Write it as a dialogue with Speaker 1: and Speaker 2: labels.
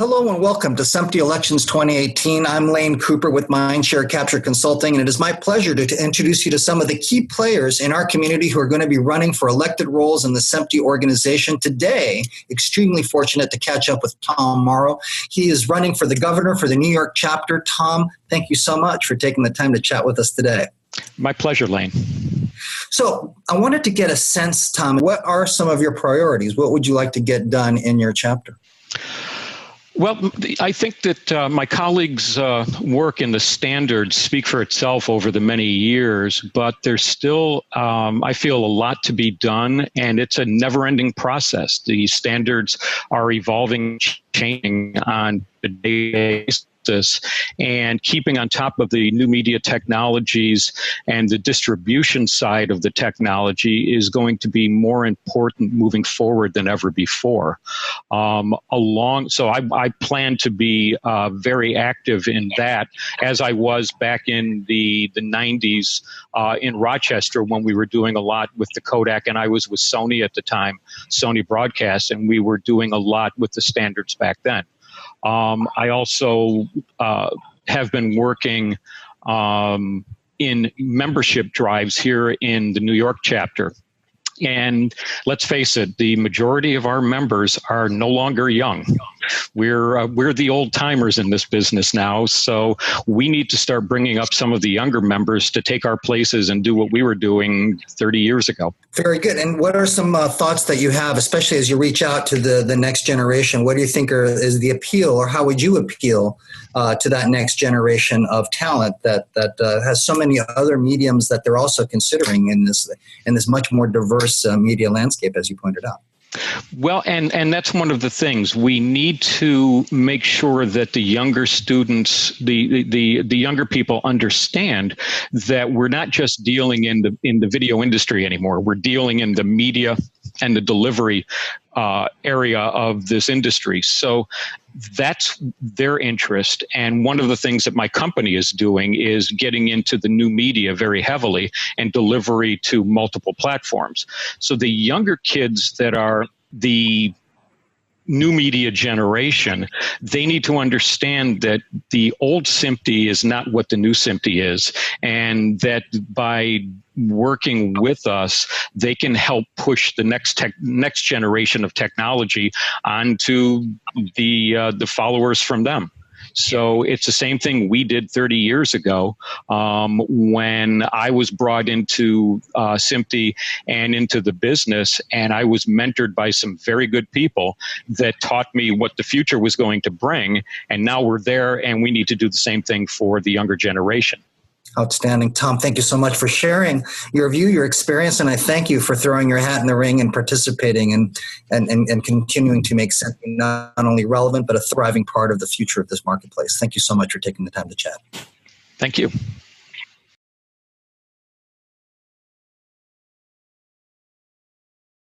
Speaker 1: Hello and welcome to SMPTE Elections 2018. I'm Lane Cooper with Mindshare Capture Consulting, and it is my pleasure to introduce you to some of the key players in our community who are going to be running for elected roles in the SMPTE organization. Today, extremely fortunate to catch up with Tom Mauro. He is running for the governor for the New York chapter. Tom, thank you so much for taking the time to chat with us today.
Speaker 2: My pleasure, Lane.
Speaker 1: So I wanted to get a sense, Tom, what are some of your priorities? What would you like to get done in your chapter?
Speaker 2: Well, I think that my colleagues' work in the standards speak for itself over the many years, but there's still, I feel, a lot to be done, and it's a never-ending process. The standards are evolving, changing on a daily basis, and keeping on top of the new media technologies and the distribution side of the technology is going to be more important moving forward than ever before. So I plan to be very active in that, as I was back in the 90s in Rochester when we were doing a lot with the Kodak, and I was with Sony at the time, Sony Broadcast, and we were doing a lot with the standards back then. I also have been working in membership drives here in the New York chapter. And let's face it, the majority of our members are no longer young. We're the old timers in this business now, so we need to start bringing up some of the younger members to take our places and do what we were doing 30 years ago.
Speaker 1: Very good. And what are some thoughts that you have, especially as you reach out to the next generation? What do you think is the appeal, or how would you appeal to that next generation of talent that has so many other mediums that they're also considering in this much more diverse media landscape, as you pointed out?
Speaker 2: Well, and that's one of the things. We need to make sure that the younger students, the younger people understand that we're not just dealing in the video industry anymore. We're dealing in the media and the delivery area of this industry. So that's their interest. And one of the things that my company is doing is getting into the new media very heavily and delivery to multiple platforms. So the younger kids that are the new media generation, they need to understand that the old SMPTE is not what the new SMPTE is, and that by working with us, they can help push the next generation of technology onto the followers from them. So it's the same thing we did 30 years ago when I was brought into SMPTE and into the business, and I was mentored by some very good people that taught me what the future was going to bring. And now we're there, and we need to do the same thing for the younger generation.
Speaker 1: Outstanding. Tom, thank you so much for sharing your view, your experience, and I thank you for throwing your hat in the ring and participating and continuing to make SMPTE not only relevant, but a thriving part of the future of this marketplace. Thank you so much for taking the time to chat.
Speaker 2: Thank you.